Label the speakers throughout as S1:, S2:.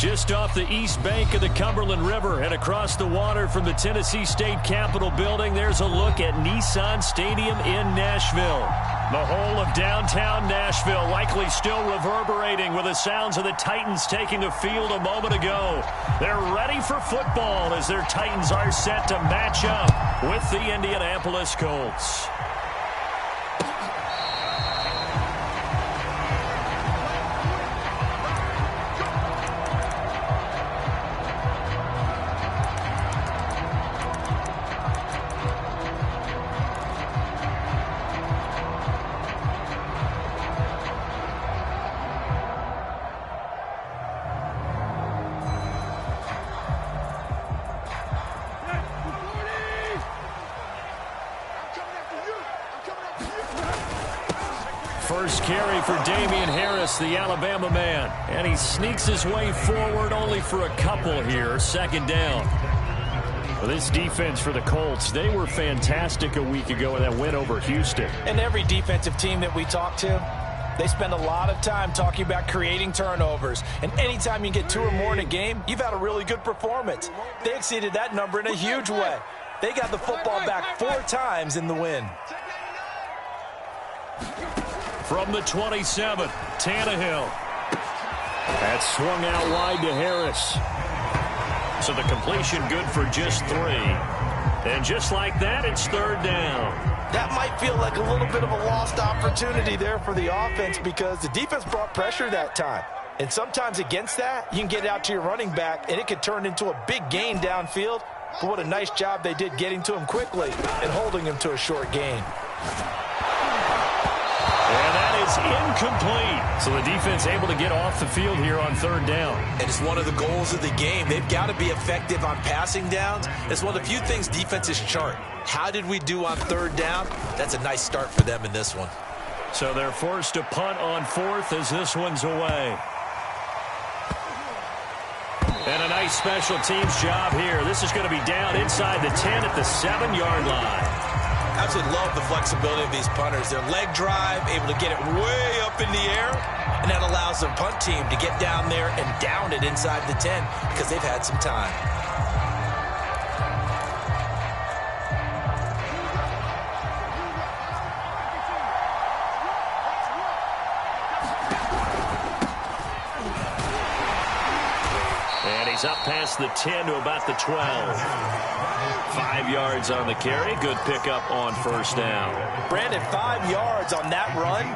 S1: Just off the east bank of the Cumberland River and across the water from the Tennessee State Capitol building, there's a look at Nissan Stadium in Nashville. The whole of downtown Nashville likely still reverberating with the sounds of the Titans taking the field a moment ago. They're ready for football as their Titans are set to match up with the Indianapolis Colts. First carry for Damian Harris, the Alabama man. And he sneaks his way forward only for a couple here. Second down. Well, this defense for the Colts, they were fantastic a week ago in that win over Houston.
S2: And every defensive team that we talk to, they spend a lot of time talking about creating turnovers. And anytime you get 2 or more in a game, you've had a really good performance. They exceeded that number in a huge way. They got the football back 4 times in the win.
S1: From the 27, Tannehill. That's swung out wide to Harris. So the completion good for just 3. And just like that, it's 3rd down.
S2: That might feel like a little bit of a lost opportunity there for the offense because the defense brought pressure that time. And sometimes against that, you can get out to your running back, and it could turn into a big gain downfield. But what a nice job they did getting to him quickly and holding him to a short gain.
S1: And that is incomplete. So the defense able to get off the field here on 3rd down.
S2: And it's one of the goals of the game. They've got to be effective on passing downs. It's one of the few things defenses chart. How did we do on 3rd down? That's a nice start for them in this one.
S1: So they're forced to punt on 4th as this one's away. And a nice special teams job here. This is going to be down inside the 10 at the 7-yard line.
S2: Absolutely love the flexibility of these punters. Their leg drive, able to get it way up in the air, and that allows their punt team to get down there and down it inside the 10 because they've had some time.
S1: And he's up past the 10 to about the 12. 5 yards on the carry. Good pickup on 1st down.
S2: Brandon, 5 yards on that run.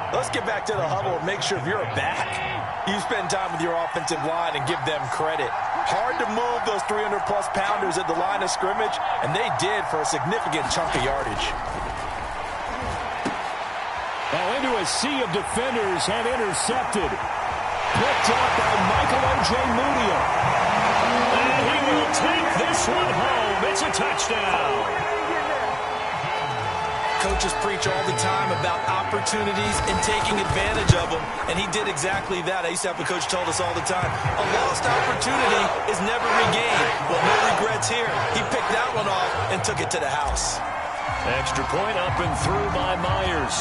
S2: Let's get back to the huddle and make sure if you're a back, you spend time with your offensive line and give them credit. Hard to move those 300-plus pounders at the line of scrimmage, and they did for a significant chunk of yardage.
S1: Now into a sea of defenders have intercepted. Picked up by Michael O.J. Mudia. And he will take this one home. It's a touchdown.
S2: Coaches preach all the time about opportunities and taking advantage of them, and he did exactly that. I used to have a coach told us all the time, a lost opportunity is never regained. Well, no regrets here. He picked that one off and took it to the house.
S1: Extra point up and through by Myers.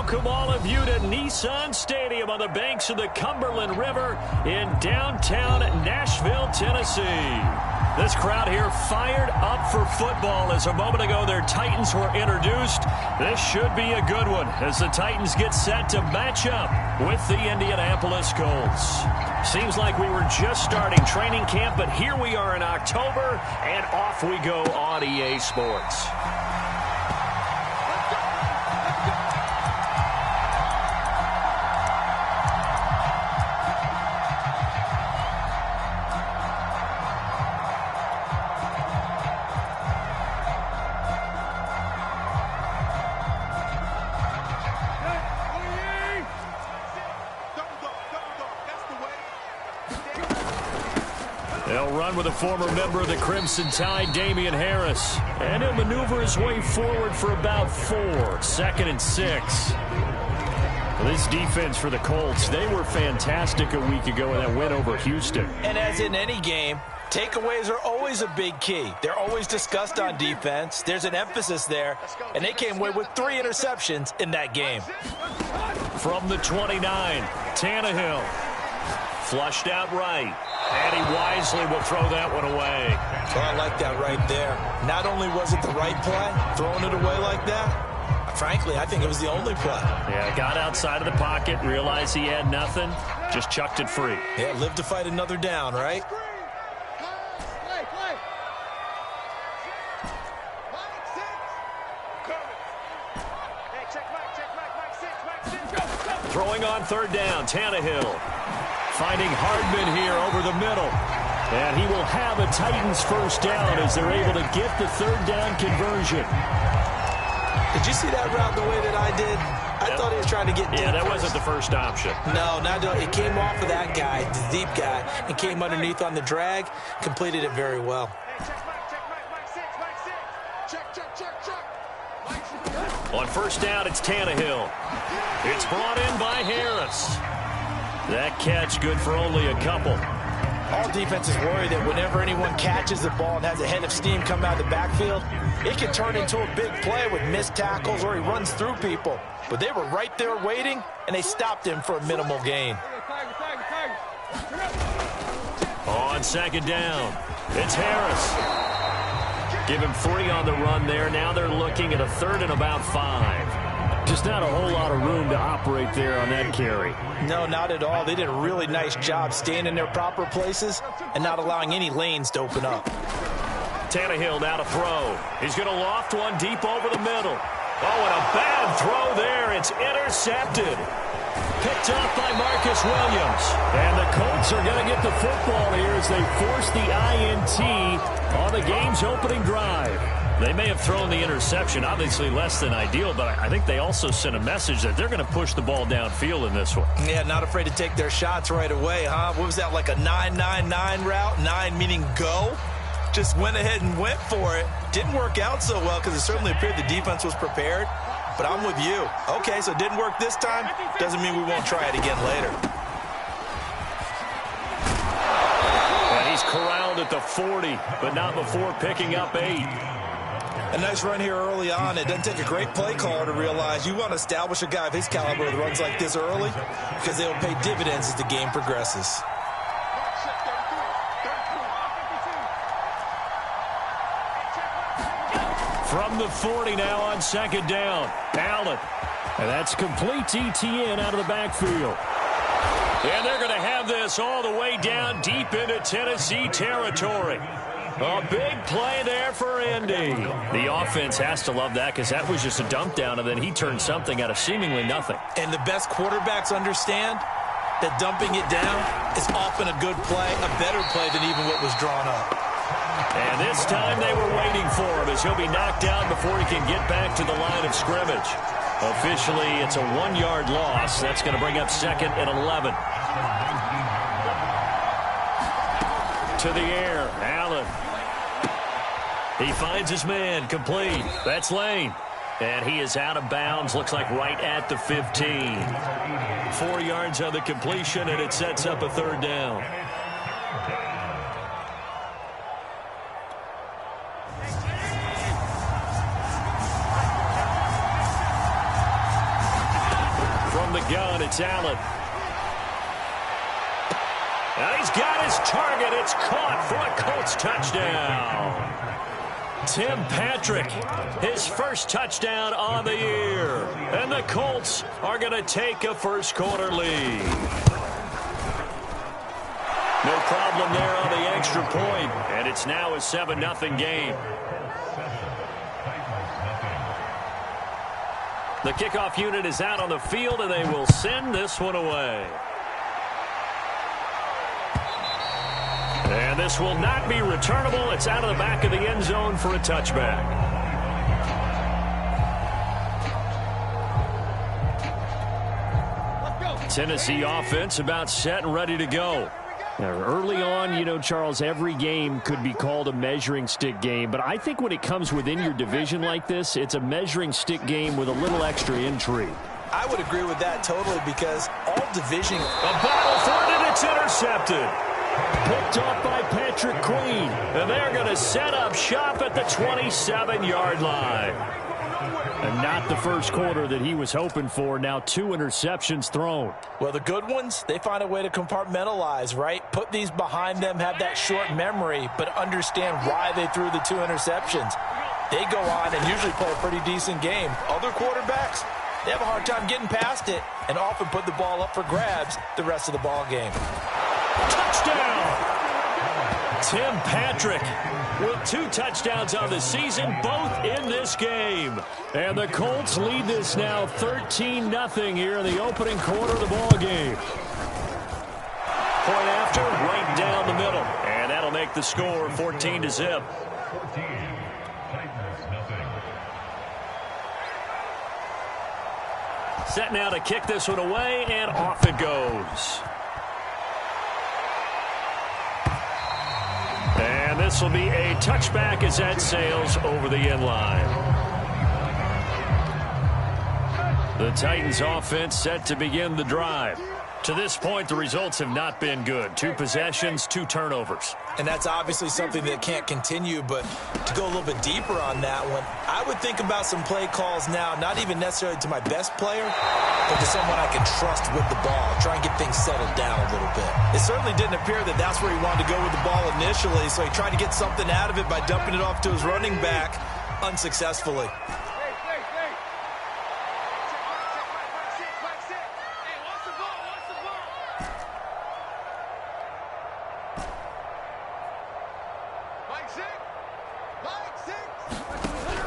S1: Welcome all of you to Nissan Stadium on the banks of the Cumberland River in downtown Nashville, Tennessee. This crowd here fired up for football as a moment ago their Titans were introduced. This should be a good one as the Titans get set to match up with the Indianapolis Colts. Seems like we were just starting training camp, but here we are in October, and off we go on EA Sports. They'll run with a former member of the Crimson Tide, Damian Harris. And he'll maneuver his way forward for about 4. 2nd and 6. This defense for the Colts, they were fantastic a week ago in that win over Houston.
S2: And as in any game, takeaways are always a big key. They're always discussed on defense. There's an emphasis there, and they came away with 3 interceptions in that game.
S1: From the 29, Tannehill. Flushed out right. And he wisely will throw that one away.
S2: Well, I like that right there. Not only was it the right play, throwing it away like that, frankly, I think it was the only play.
S1: Yeah, got outside of the pocket, realized he had nothing, just chucked it free.
S2: Yeah, live to fight another down, right?
S1: Throwing on 3rd down, Tannehill. Finding Hardman here over the middle. And he will have a Titans first down as they're able to get the 3rd down conversion.
S2: Did you see that route the way that I did? I thought he was trying to get deep.
S1: Yeah, that wasn't the first option.
S2: No, it came off of that guy, the deep guy, and came underneath on the drag, completed it very well.
S1: On 1st down, it's Tannehill. It's brought in by Harris. That catch good for only a couple.
S2: All defenses worry that whenever anyone catches the ball and has a head of steam come out of the backfield, it can turn into a big play with missed tackles or he runs through people. But they were right there waiting, and they stopped him for a minimal gain.
S1: On 2nd down, it's Harris. Give him 3 on the run there. Now they're looking at a 3rd and about 5. Just not a whole lot of room to operate there on that carry.
S2: No, not at all. They did a really nice job staying in their proper places and not allowing any lanes to open up.
S1: Tannehill now to throw. He's going to loft one deep over the middle. Oh, and a bad throw there. It's intercepted. Picked off by Marcus Williams. And the Colts are going to get the football here as they force the INT on the game's opening drive. They may have thrown the interception, obviously less than ideal, but I think they also sent a message that they're going to push the ball downfield in this one.
S2: Yeah, not afraid to take their shots right away, huh? What was that, like a 9-9-9 route? 9 meaning go? Just went ahead and went for it. Didn't work out so well because it certainly appeared the defense was prepared. But I'm with you. Okay, so it didn't work this time. Doesn't mean we won't try it again later.
S1: And he's corralled at the 40, but not before picking up 8.
S2: A nice run here early on. It doesn't take a great play caller to realize you want to establish a guy of his caliber that runs like this early because they will pay dividends as the game progresses.
S1: From the 40 now on 2nd down. Allen. And that's complete ETN out of the backfield. And they're going to have this all the way down deep into Tennessee territory. A big play there for Indy. The offense has to love that because that was just a dump down, and then he turned something out of seemingly nothing.
S2: And the best quarterbacks understand that dumping it down is often a good play, a better play than even what was drawn up.
S1: And this time they were waiting for him as he'll be knocked down before he can get back to the line of scrimmage. Officially, it's a 1-yard loss. That's going to bring up 2nd and 11. To the air, Allen. He finds his man, complete. That's Lane. And he is out of bounds, looks like right at the 15. 4 yards on the completion, and it sets up a 3rd down. gun, it's Allen. Now he's got his target. It's caught for a Colts touchdown. Tim Patrick, his first touchdown on the year. And the Colts are going to take a first-quarter lead. No problem there on the extra point, and it's now a 7-0 game. The kickoff unit is out on the field, and they will send this one away. And this will not be returnable. It's out of the back of the end zone for a touchback. Tennessee offense about set and ready to go. Now, early on, you know, Charles, every game could be called a measuring stick game. But I think when it comes within your division like this, it's a measuring stick game with a little extra intrigue.
S2: I would agree with that totally because all division...
S1: A battle for it, and it's intercepted. Picked off by Patrick Queen. And they're going to set up shop at the 27-yard line. And not the first quarter that he was hoping for. Now 2 interceptions thrown.
S2: Well, the good ones, they find a way to compartmentalize, right? Put these behind them, have that short memory, but understand why they threw the 2 interceptions. They go on and usually play a pretty decent game. Other quarterbacks, they have a hard time getting past it and often put the ball up for grabs the rest of the ball game.
S1: Touchdown! Tim Patrick with 2 touchdowns on the season, both in this game. And the Colts lead this now 13-0 here in the opening quarter of the ball game. Point after, right down the middle. And that'll make the score 14-0. Set now to kick this one away, and off it goes. And this will be a touchback as that sails over the end line. The Titans offense set to begin the drive. To this point, the results have not been good. 2 possessions, 2 turnovers.
S2: And that's obviously something that can't continue, but to go a little bit deeper on that one, I would think about some play calls now, not even necessarily to my best player, but to someone I can trust with the ball, try and get things settled down a little bit. It certainly didn't appear that that's where he wanted to go with the ball initially, so he tried to get something out of it by dumping it off to his running back unsuccessfully.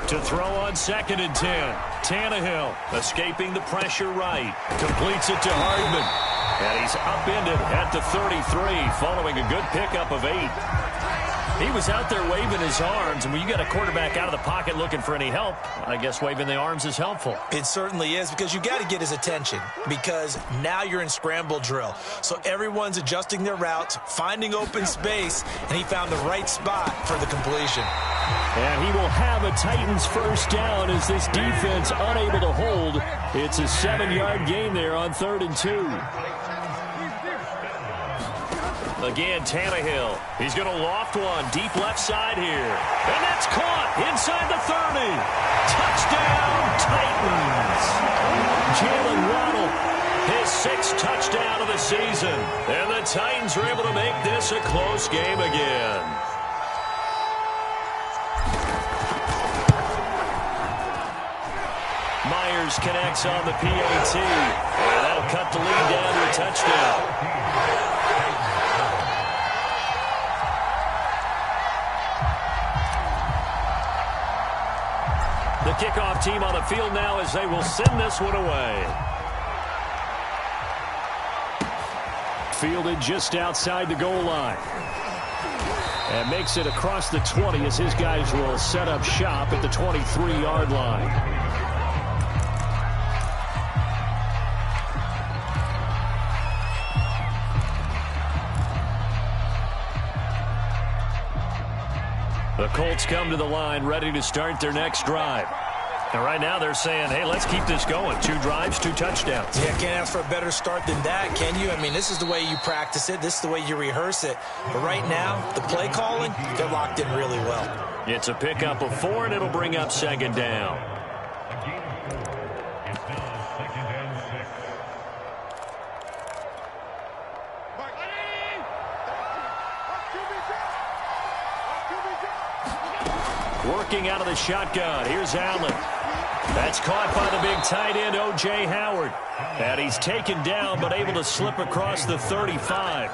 S1: To throw on 2nd and 10. Tannehill escaping the pressure right. Completes it to Hardman. And he's upended at the 33 following a good pickup of 8. He was out there waving his arms, and when you got a quarterback out of the pocket looking for any help, I guess waving the arms is helpful.
S2: It certainly is, because you got to get his attention, because now you're in scramble drill. So everyone's adjusting their routes, finding open space, and he found the right spot for the completion.
S1: And he will have a Titans first down as this defense unable to hold. It's a 7-yard gain there on 3rd and 2. Again, Tannehill. He's going to loft one deep left side here. And that's caught inside the 30. Touchdown, Titans. Jalen Waddle, his 6th touchdown of the season. And the Titans are able to make this a close game again. Myers connects on the PAT. And that'll cut the lead down to a touchdown. The kickoff team on the field now as they will send this one away. Fielded just outside the goal line. And makes it across the 20 as his guys will set up shop at the 23-yard line. The Colts come to the line ready to start their next drive. And right now they're saying, hey, let's keep this going. 2 drives, 2 touchdowns.
S2: Yeah, can't ask for a better start than that, can you? I mean, this is the way you practice it. This is the way you rehearse it. But right now, the play calling, they're locked in really well.
S1: It's a pickup of 4, and it'll bring up 2nd down. Working out of the shotgun. Here's Allen. That's caught by the big tight end, O.J. Howard. And he's taken down, but able to slip across the 35.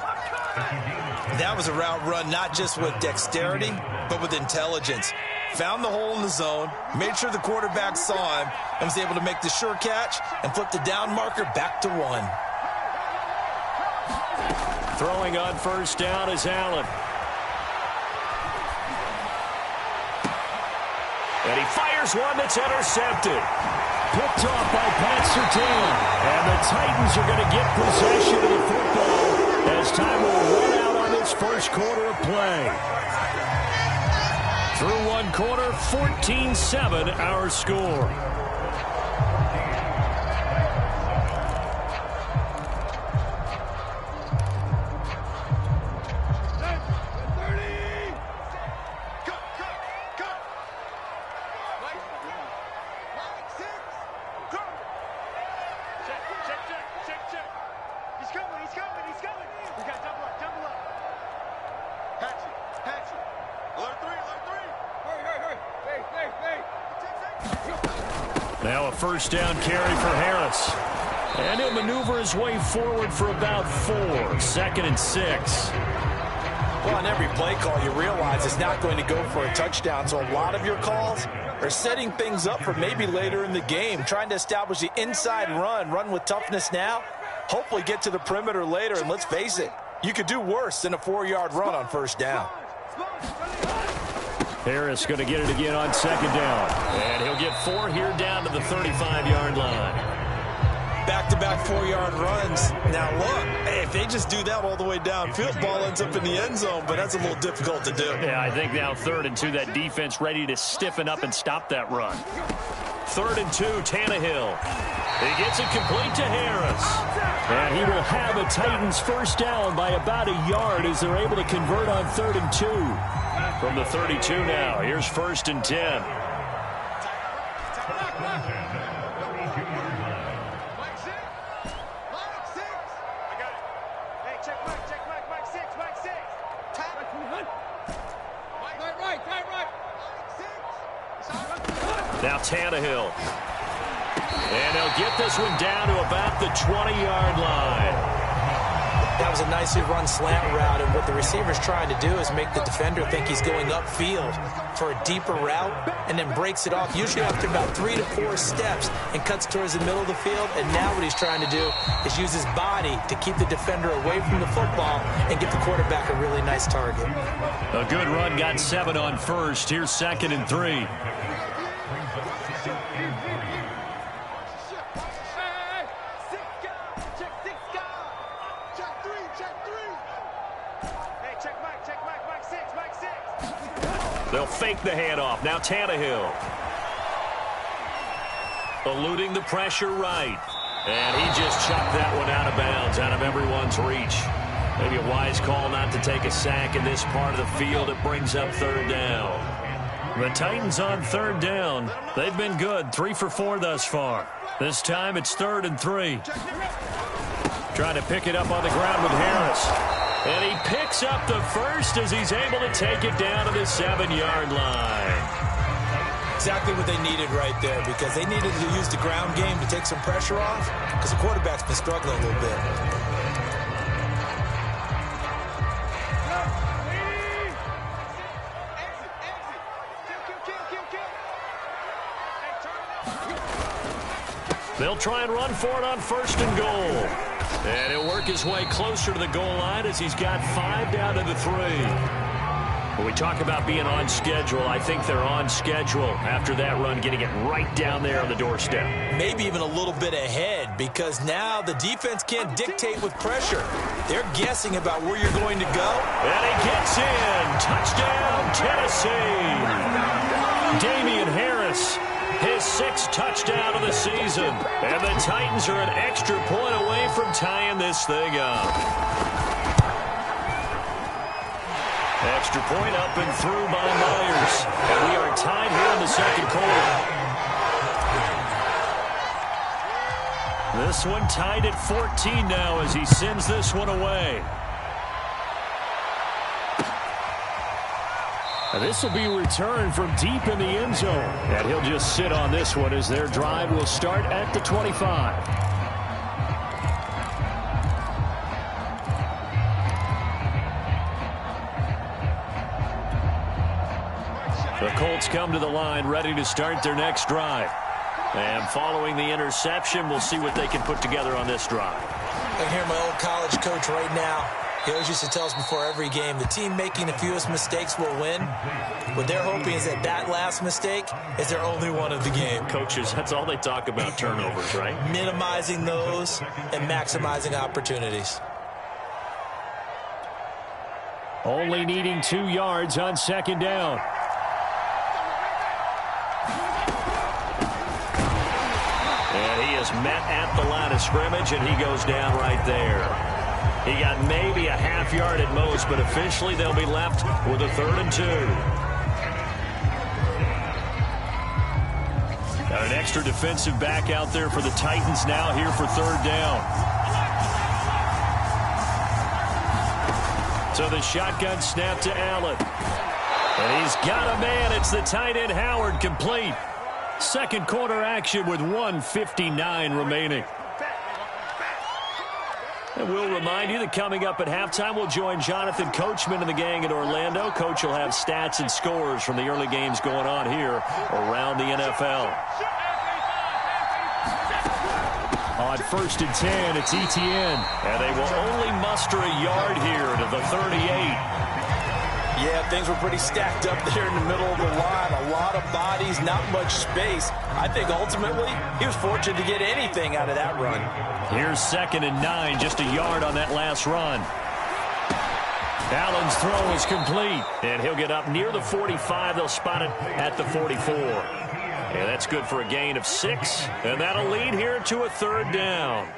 S2: That was a route run, not just with dexterity, but with intelligence. Found the hole in the zone, made sure the quarterback saw him, and was able to make the sure catch and flip the down marker back to 1.
S1: Throwing on first down is Allen. And he fires one that's intercepted. Picked off by Pat Surtain. And the Titans are going to get possession of the football as time will run out on this first quarter of play. Through one quarter, 14-7 our score. Now a first down carry for Harris. And he'll maneuver his way forward for about 4. 2nd and 6.
S2: Well, on every play call, you realize it's not going to go for a touchdown. So a lot of your calls are setting things up for maybe later in the game, trying to establish the inside run with toughness now, hopefully get to the perimeter later. And let's face it, you could do worse than a 4-yard run on first down.
S1: Harris going to get it again on 2nd down. And he'll get 4 here down to the 35-yard line.
S2: Back-to-back 4-yard runs. Now, look, if they just do that all the way downfield, ball ends up in the end zone, but that's a little difficult to do.
S1: Yeah, I think now 3rd and 2, that defense ready to stiffen up and stop that run. 3rd and 2, Tannehill. He gets it complete to Harris. And he will have a Titans first down by about a yard as they're able to convert on 3rd and 2. From the 32 now, here's 1st and 10. Now Tannehill. And they'll get this one down to about the 20-yard line.
S2: That was a nicely run slant route, and what the receiver's trying to do is make the defender think he's going upfield for a deeper route and then breaks it off, usually after about 3 to 4 steps, and cuts towards the middle of the field. And now what he's trying to do is use his body to keep the defender away from the football and get the quarterback a really nice target.
S1: A good run, got 7 on first. Here's 2nd and 3. They'll fake the handoff. Now Tannehill. Eluding the pressure right. And he just chucked that one out of bounds, out of everyone's reach. Maybe a wise call not to take a sack in this part of the field. It brings up 3rd down. The Titans on 3rd down. They've been good. 3 for 4 thus far. This time it's 3rd and 3. Trying to pick it up on the ground with Harris. And he picks up the first as he's able to take it down to the 7-yard line.
S2: Exactly what they needed right there, because they needed to use the ground game to take some pressure off, because the quarterback's been struggling a little bit.
S1: They'll try and run for it on 1st and goal. And he'll work his way closer to the goal line as he's got 5 down to the 3. When we talk about being on schedule, I think they're on schedule after that run, getting it right down there on the doorstep.
S2: Maybe even a little bit ahead, because now the defense can't dictate with pressure. They're guessing about where you're going to go.
S1: And he gets in. Touchdown, Tennessee. Damian Harris. His 6th touchdown of the season. And the Titans are an extra point away from tying this thing up. Extra point up and through by Myers. And we are tied here in the 2nd quarter. This one tied at 14 now as he sends this one away. This will be returned from deep in the end zone. And he'll just sit on this one as their drive will start at the 25. The Colts come to the line ready to start their next drive. And following the interception, we'll see what they can put together on this drive.
S2: I hear my old college coach right now. He always used to tell us before every game, the team making the fewest mistakes will win. What they're hoping is that last mistake is their only one of the game.
S1: Coaches, that's all they talk about, turnovers, right?
S2: Minimizing those and maximizing opportunities.
S1: Only needing 2 yards on second down. And he is met at the line of scrimmage, and he goes down right there. He got maybe a half yard at most, but officially they'll be left with a 3rd and 2. Got an extra defensive back out there for the Titans now here for 3rd down. So the shotgun snap to Allen. And he's got a man. It's the tight end Howard, complete. Second quarter action with 1:59 remaining. And we'll remind you that coming up at halftime, we'll join Jonathan Coachman and the gang at Orlando. Coach will have stats and scores from the early games going on here around the NFL. On 1st and 10, it's Etienne. And they will only muster a yard here to the 38.
S2: Yeah, things were pretty stacked up there in the middle of the line. A lot of bodies, not much space. I think ultimately he was fortunate to get anything out of that run.
S1: Here's 2nd and 9, just a yard on that last run. Allen's throw is complete, and he'll get up near the 45. They'll spot it at the 44. And that's good for a gain of 6, and that'll lead here to a 3rd down.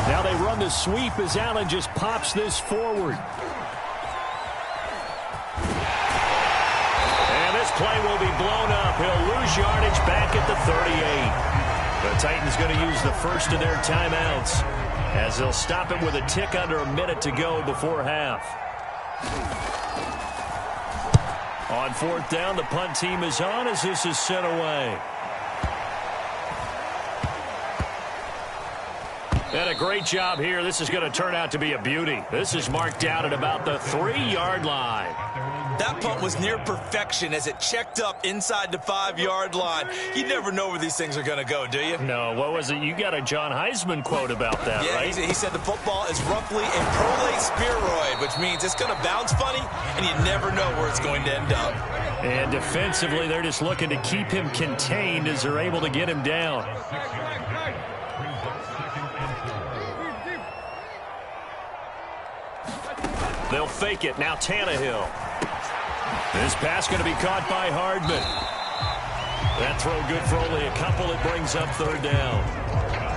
S1: Now they run the sweep as Allen just pops this forward. And this play will be blown up. He'll lose yardage back at the 38. The Titans going to use the first of their timeouts as they'll stop it with a tick under a minute to go before half. On 4th down, the punt team is on as this is sent away. And a great job here. This is going to turn out to be a beauty. This is marked out at about the 3-yard line.
S2: That punt was near perfection as it checked up inside the 5-yard line. You never know where these things are going to go, do you?
S1: No, what was it? You got a John Heisman quote about that, right?
S2: He said the football is roughly a prolate spheroid, which means it's going to bounce funny, and you never know where it's going to end up.
S1: And defensively, they're just looking to keep him contained as they're able to get him down. They'll fake it. Now Tannehill. This pass going to be caught by Hardman. That throw good for only a couple. It brings up 3rd down.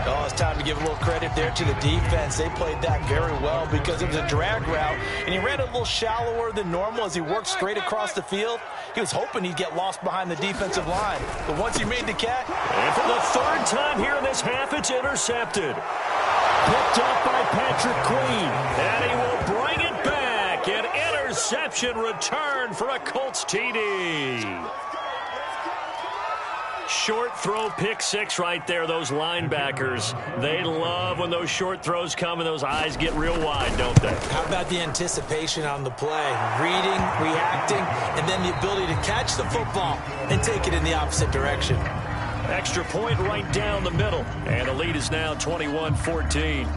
S2: Oh, it's time to give a little credit there to the defense. They played that very well because it was a drag route, and he ran a little shallower than normal as he worked straight across the field. He was hoping he'd get lost behind the defensive line. But once he made the catch,
S1: and for the 3rd time here in this half, it's intercepted. Picked up by Patrick Queen, and he will bring it back. An interception return for a Colts TD. Short throw, pick 6 right there. Those linebackers, they love when those short throws come and those eyes get real wide, don't they?
S2: How about the anticipation on the play? Reading, reacting, and then the ability to catch the football and take it in the opposite direction.
S1: Extra point right down the middle. And the lead is now 21-14.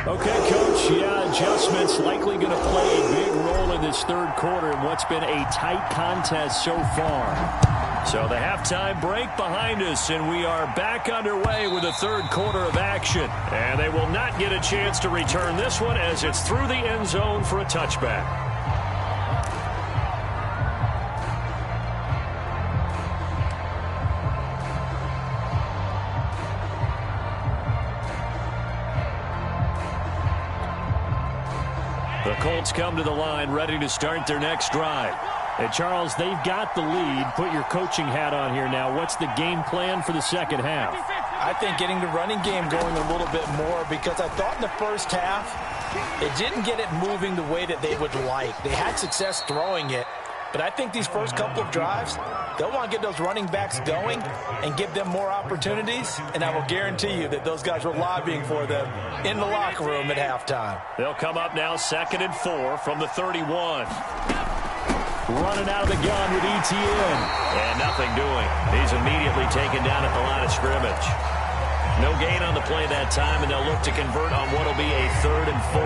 S1: Okay, Coach, adjustments likely going to play a big role in this 3rd quarter in what's been a tight contest so far. So the halftime break behind us, and we are back underway with the 3rd quarter of action. And they will not get a chance to return this one as it's through the end zone for a touchback. The Colts come to the line ready to start their next drive. And Charles, they've got the lead. Put your coaching hat on here now. What's the game plan for the second half?
S2: I think getting the running game going a little bit more, because I thought in the first half it didn't get it moving the way that they would like. They had success throwing it, but I think these first couple of drives, they'll want to get those running backs going and give them more opportunities, and I will guarantee you that those guys were lobbying for them in the locker room at halftime.
S1: They'll come up now 2nd and 4 from the 31. Running out of the gun with Etienne. And nothing doing. He's immediately taken down at the line of scrimmage. No gain on the play that time, and they'll look to convert on what will be a 3rd and 4.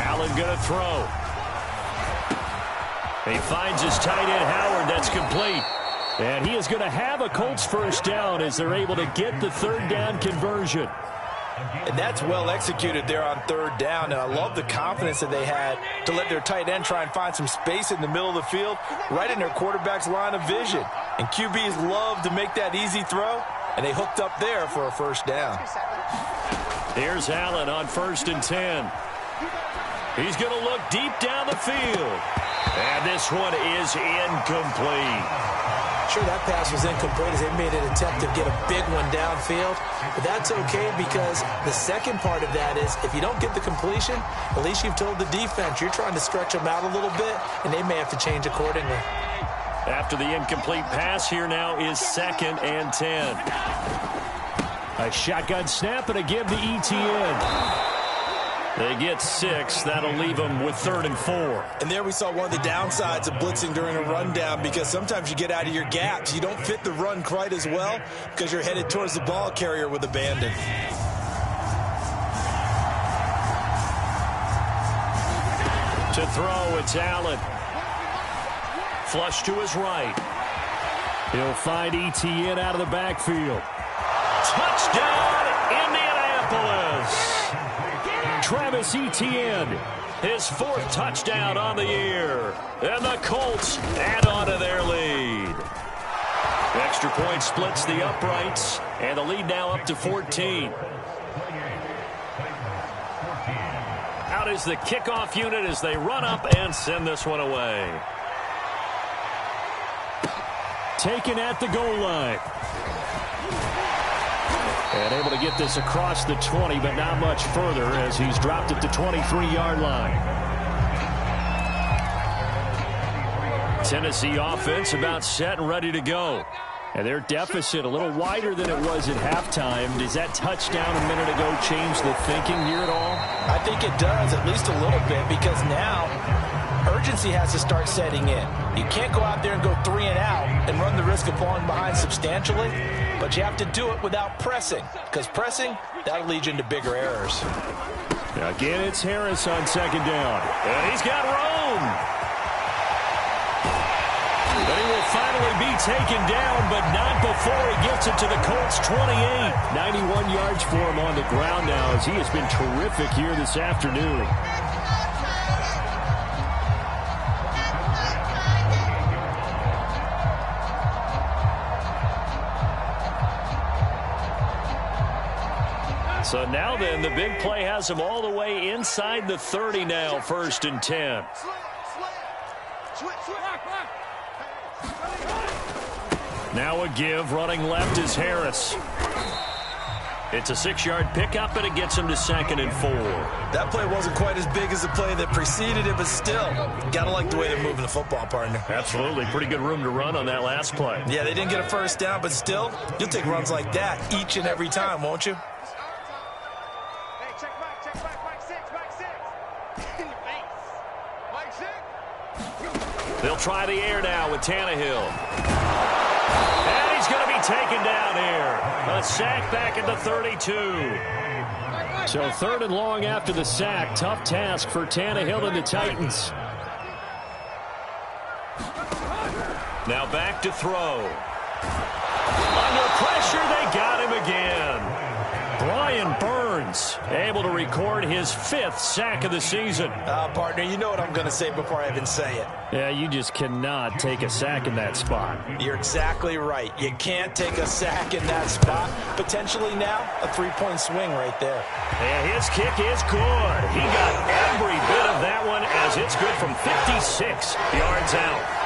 S1: Allen going to throw. He finds his tight end, Howard. That's complete. And he is going to have a Colts first down as they're able to get the 3rd down conversion.
S2: And that's well executed there on 3rd down. And I love the confidence that they had to let their tight end try and find some space in the middle of the field, right in their quarterback's line of vision. And QBs love to make that easy throw, and they hooked up there for a first down.
S1: Here's Allen on 1st and 10. He's going to look deep down the field. And this one is incomplete.
S2: Sure, that pass was incomplete as they made an attempt to get a big one downfield. But that's okay, because the second part of that is if you don't get the completion, at least you've told the defense you're trying to stretch them out a little bit, and they may have to change accordingly.
S1: After the incomplete pass, here now is 2nd and 10. A shotgun snap and a give to Etienne. They get 6. That'll leave them with 3rd and 4.
S2: And there we saw one of the downsides of blitzing during a rundown, because sometimes you get out of your gaps. You don't fit the run quite as well because you're headed towards the ball carrier with abandon.
S1: To throw, it's Allen. Flush to his right. He'll find Etienne out of the backfield. Touchdown, Indianapolis! Travis Etienne, his 4th touchdown on the year. And the Colts add on to their lead. The extra point splits the uprights, and the lead now up to 14. Out is the kickoff unit as they run up and send this one away. Taken at the goal line. And able to get this across the 20, but not much further as he's dropped it to 23-yard line. Tennessee offense about set and ready to go. And their deficit a little wider than it was at halftime. Does that touchdown a minute ago change the thinking here at all?
S2: I think it does, at least a little bit, because now urgency has to start setting in. You can't go out there and go 3 and out and run the risk of falling behind substantially, but you have to do it without pressing, because pressing, that'll lead you into bigger errors.
S1: Now again, it's Harris on 2nd down. And he's got room. But he will finally be taken down, but not before he gets it to the Colts 28. 91 yards for him on the ground now, as he has been terrific here this afternoon. So now then, the big play has him all the way inside the 30 now, 1st and 10. Now a give, running left is Harris. It's a 6-yard pickup, and it gets him to 2nd and 4.
S2: That play wasn't quite as big as the play that preceded it, but still, gotta like the way they're moving the football, partner.
S1: Absolutely. Pretty good room to run on that last play.
S2: Yeah, they didn't get a first down, but still, you'll take runs like that each and every time, won't you?
S1: They'll try the air now with Tannehill. And he's going to be taken down here. A sack back at the 32. So 3rd and long after the sack. Tough task for Tannehill and the Titans. Now back to throw. Under pressure, they got him again. Brian Burns. able to record his 5th sack of the season.
S2: Partner, you know what I'm going to say before I even say it.
S1: Yeah, you just cannot take a sack in that spot.
S2: You're exactly right. You can't take a sack in that spot. Potentially now, a 3-point swing right there.
S1: And his kick is good. He got every bit of that one as it's good from 56 yards out.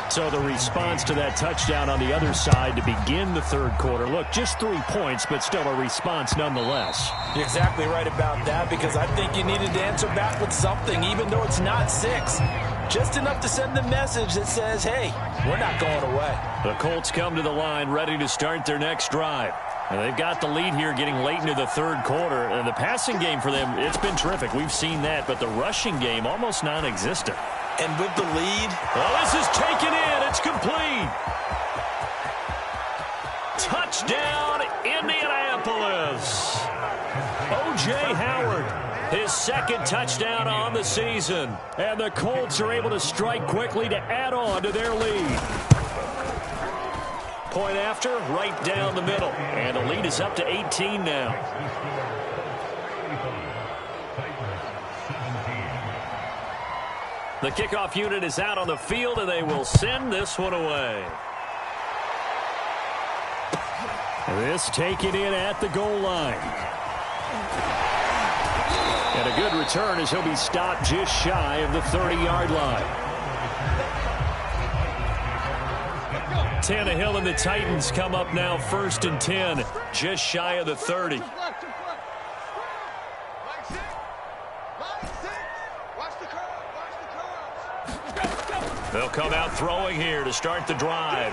S1: So the response to that touchdown on the other side to begin the third quarter. Look, just 3 points, but still a response nonetheless.
S2: You're exactly right about that, because I think you needed to answer back with something, even though it's not 6. Just enough to send the message that says, hey, we're not going away.
S1: The Colts come to the line ready to start their next drive. And they've got the lead here getting late into the third quarter. And the passing game for them, it's been terrific. We've seen that, but the rushing game almost non-existent.
S2: And with the lead,
S1: well, this is taken in. It's complete. Touchdown, Indianapolis. O.J. Howard, his 2nd touchdown on the season. And the Colts are able to strike quickly to add on to their lead. Point after, right down the middle. And the lead is up to 18 now. The kickoff unit is out on the field, and they will send this one away. This taken in at the goal line. And a good return as he'll be stopped just shy of the 30-yard line. Tannehill and the Titans come up now 1st and 10, just shy of the 30. They'll come out throwing here to start the drive.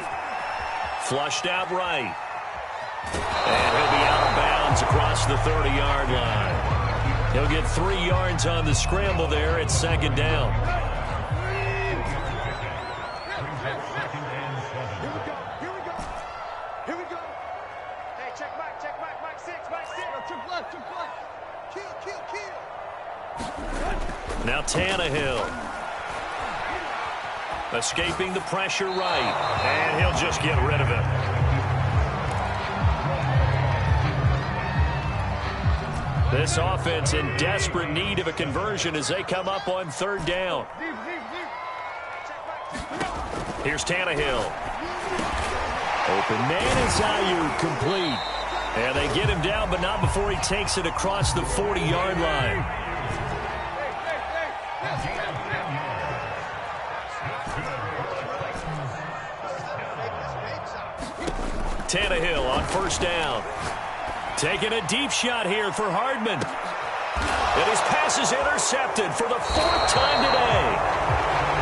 S1: Flushed out right. And he'll be out of bounds across the 30-yard line. He'll get 3 yards on the scramble there at 2nd down.
S3: Here we go. Hey, check back, Mike 6. Check left. Kill.
S1: Now Tannehill. Escaping the pressure right. And he'll just get rid of it. This offense in desperate need of a conversion as they come up on 3rd down. Here's Tannehill. Open man is Ayuk, complete. And they get him down, but not before he takes it across the 40-yard line. Tannehill on 1st down. Taking a deep shot here for Hardman. And his pass is intercepted for the 4th time today.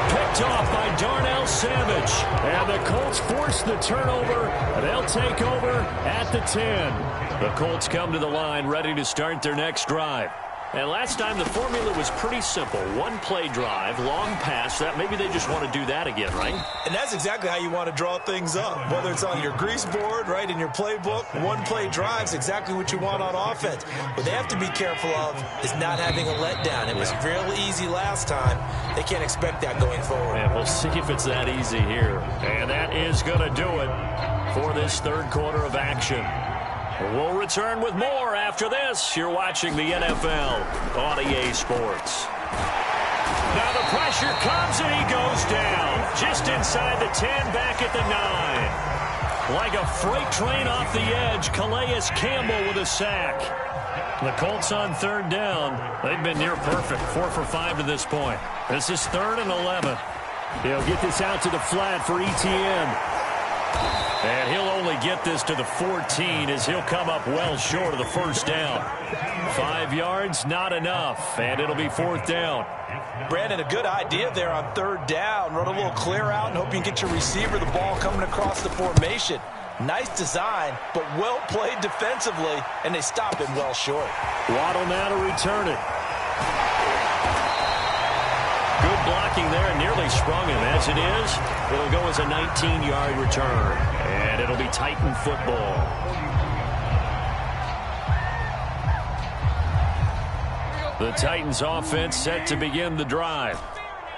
S1: Picked off by Darnell Savage. And the Colts force the turnover. They'll take over at the 10. The Colts come to the line ready to start their next drive. And last time the formula was pretty simple. 1-play drive, long pass. That maybe they just want to do that again, right?
S2: And that's exactly how you want to draw things up. Whether it's on your grease board, right, in your playbook, 1-play drive's exactly what you want on offense. What they have to be careful of is not having a letdown. It was real easy last time. They can't expect that going forward.
S1: And we'll see if it's that easy here. And that is going to do it for this third quarter of action. We'll return with more after this. You're watching the NFL on EA Sports. Now the pressure comes and he goes down. Just inside the 10, back at the 9. Like a freight train off the edge, Calais Campbell with a sack. The Colts on 3rd down. They've been near perfect, 4 for 5 to this point. This is 3rd and 11. He'll get this out to the flat for Etienne. And he'll only get this to the 14 as he'll come up well short of the 1st down. 5 yards, not enough, and it'll be 4th down.
S2: Brandon, a good idea there on 3rd down. Run a little clear out and hope you can get your receiver the ball coming across the formation. Nice design, but well played defensively, and they stop him well short.
S1: Waddle now to return it. Good blocking there and nearly sprung him. As it is, it'll go as a 19-yard return. And it'll be Titan football. The Titans offense set to begin the drive.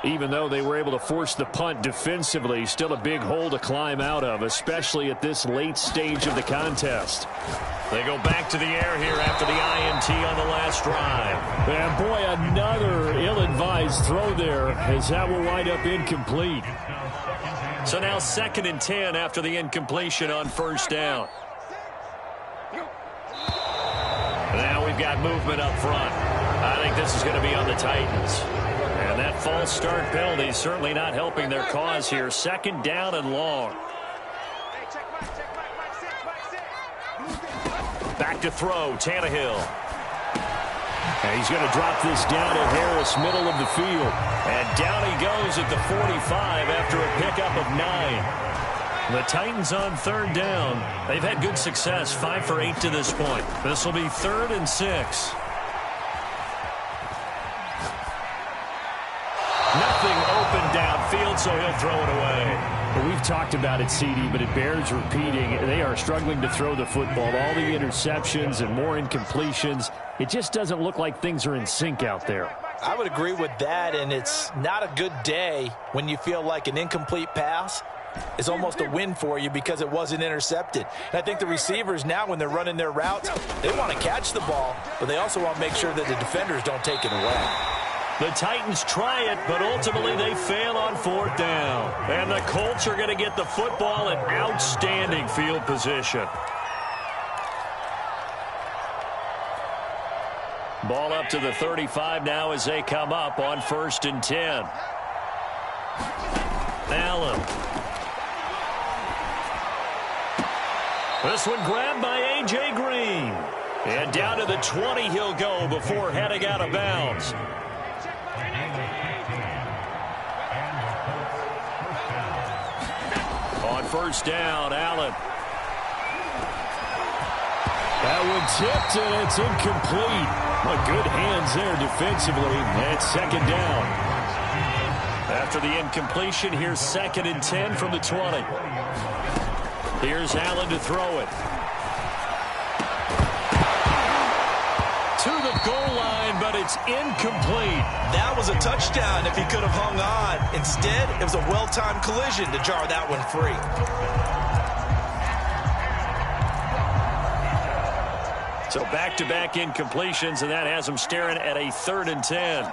S1: Even though they were able to force the punt defensively, still a big hole to climb out of, especially at this late stage of the contest. They go back to the air here after the INT on the last drive. And boy, another ill-advised throw there, as that will wind up incomplete. So now 2nd and 10 after the incompletion on first down. Now we've got movement up front. I think this is going to be on the Titans. And that false start penalty is certainly not helping their cause here. 2nd down and long. Back to throw, Tannehill. And he's going to drop this down to Harris, middle of the field. And down he goes at the 45 after a pickup of 9. The Titans on 3rd down. They've had good success, 5 for 8 to this point. This will be 3rd and 6. Nothing open downfield, so he'll throw it away. Well, we've talked about it, CD, but it bears repeating. They are struggling to throw the football. All the interceptions and more incompletions. It just doesn't look like things are in sync out there.
S2: I would agree with that, and it's not a good day when you feel like an incomplete pass is almost a win for you because it wasn't intercepted. And I think the receivers now, when they're running their routes, they want to catch the ball, but they also want to make sure that the defenders don't take it away.
S1: The Titans try it, but ultimately they fail on 4th down. And the Colts are going to get the football in outstanding field position. Ball up to the 35 now as they come up on 1st and 10. Allen. This one grabbed by A.J. Green. And down to the 20 he'll go before heading out of bounds. On 1st down, Allen. That one tipped, and it's incomplete. Good hands there defensively. And 2nd down. After the incompletion, here's 2nd and 10 from the 20. Here's Allen to throw it. To the goal line, but it's incomplete.
S2: That was a touchdown if he could have hung on. Instead, it was a well-timed collision to jar that one free.
S1: So back-to-back incompletions, and that has them staring at a 3rd and 10.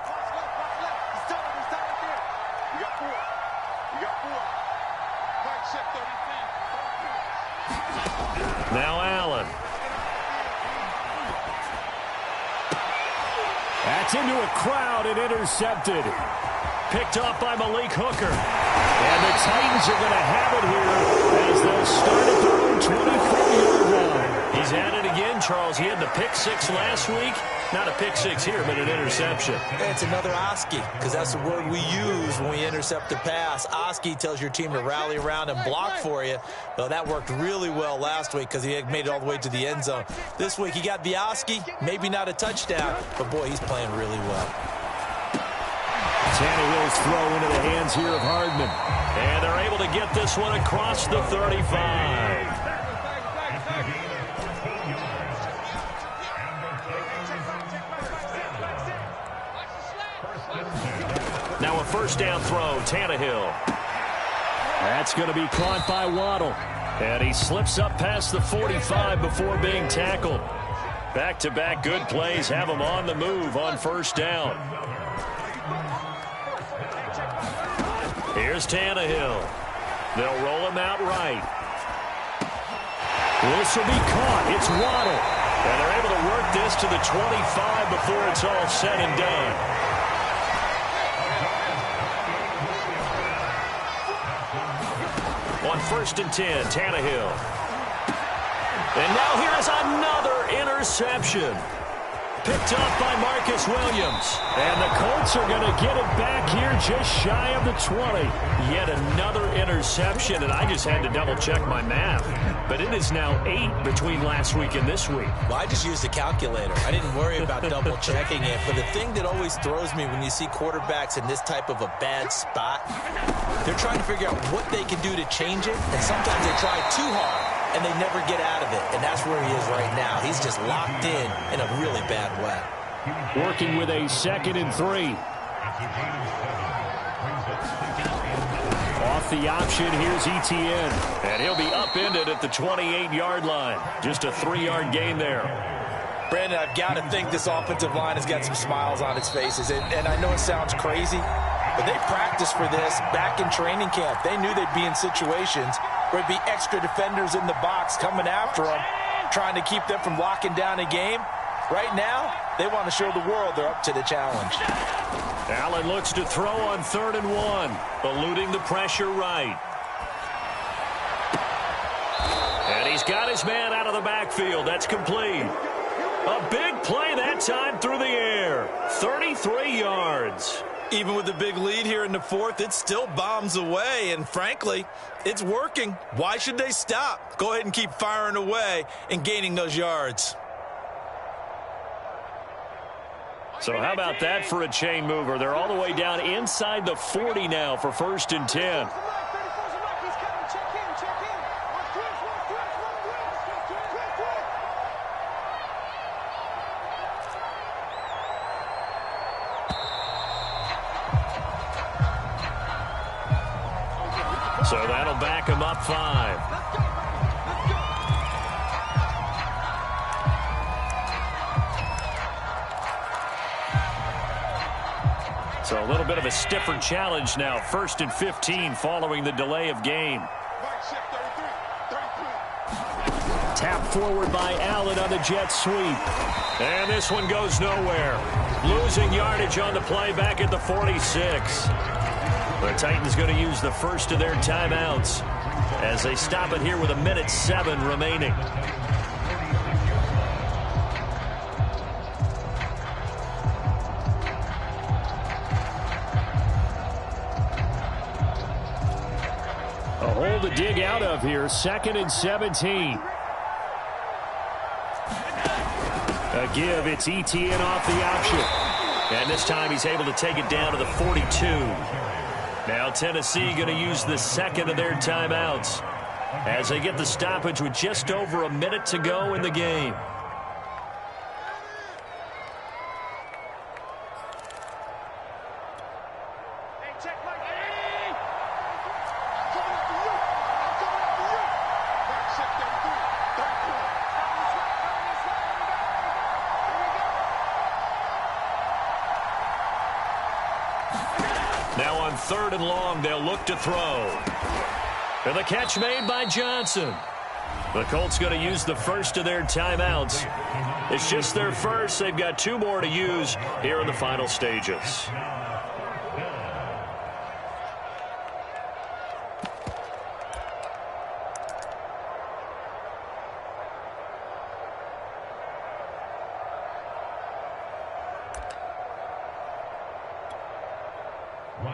S1: Now Allen. That's into a crowd and intercepted. Picked off by Malik Hooker. And the Titans are going to have it here as they'll start at their own 24-yard line. He's at it again, Charles. He had the pick 6 last week. Not a pick 6 here, but an interception.
S2: It's another Oski, because that's the word we use when we intercept a pass. Oski tells your team to rally around and block for you. Well, that worked really well last week because he had made it all the way to the end zone. This week he got the Oski, maybe not a touchdown, but boy, he's playing really well.
S1: Tannehill's throw into the hands here of Hardman. And they're able to get this one across the 35. Now a 1st down throw, Tannehill. That's going to be caught by Waddle. And he slips up past the 45 before being tackled. Back-to-back good plays have him on the move on 1st down. Here's Tannehill. They'll roll him out right. This will be caught. It's Waddle. And they're able to work this to the 25 before it's all said and done. On 1st and 10, Tannehill. And now here is another interception. Picked off by Marcus Williams. And the Colts are going to get it back here just shy of the 20. Yet another interception, and I just had to double-check my math. But it is now 8 between last week and this week.
S2: Well, I just used a calculator. I didn't worry about double-checking it. But the thing that always throws me when you see quarterbacks in this type of a bad spot, they're trying to figure out what they can do to change it. And sometimes they try too hard, and they never get out of it. And that's where he is right now. He's just locked in a really bad way.
S1: Working with a 2nd and 3. Off the option, here's Etienne. And he'll be upended at the 28-yard line. Just a 3-yard gain there.
S2: Brandon, I've got to think this offensive line has got some smiles on its faces. And I know it sounds crazy, but they practiced for this back in training camp. They knew they'd be in situations where there'd be extra defenders in the box coming after them, trying to keep them from locking down a game. Right now, they want to show the world they're up to the challenge.
S1: Allen looks to throw on 3rd and 1, eluding the pressure right. And he's got his man out of the backfield. That's complete. A big play that time through the air. 33 yards.
S2: Even with the big lead here in the 4th, it still bombs away. And frankly, it's working. Why should they stop? Go ahead and keep firing away and gaining those yards.
S1: So how about that for a chain mover? They're all the way down inside the 40 now for 1st and 10. So that'll back him up 5. So a little bit of a stiffer challenge now. 1st and 15 following the delay of game. Tap forward by Allen on the jet sweep. And this one goes nowhere. Losing yardage on the play back at the 46. The Titans going to use the first of their timeouts as they stop it here with 1:07 remaining. A hole to dig out of here. 2nd and 17. A give. It's Etienne off the option. And this time he's able to take it down to the 42. Now Tennessee going to use the 2nd of their timeouts as they get the stoppage with just over a minute to go in the game. Now on 3rd and long, they'll look to throw. And the catch made by Johnson. The Colts going to use the first of their timeouts. It's just their first. They've got 2 more to use here in the final stages.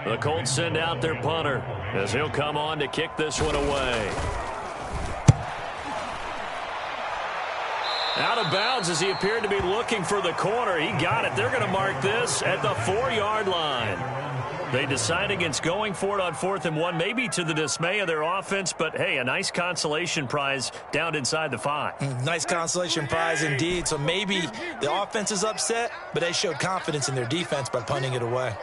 S1: The Colts send out their punter as he'll come on to kick this one away. Out of bounds as he appeared to be looking for the corner. He got it. They're going to mark this at the 4-yard line. They decide against going for it on 4th and 1, maybe to the dismay of their offense, but hey, a nice consolation prize down inside the 5.
S2: Nice consolation prize indeed. So maybe the offense is upset, but they showed confidence in their defense by punting it away.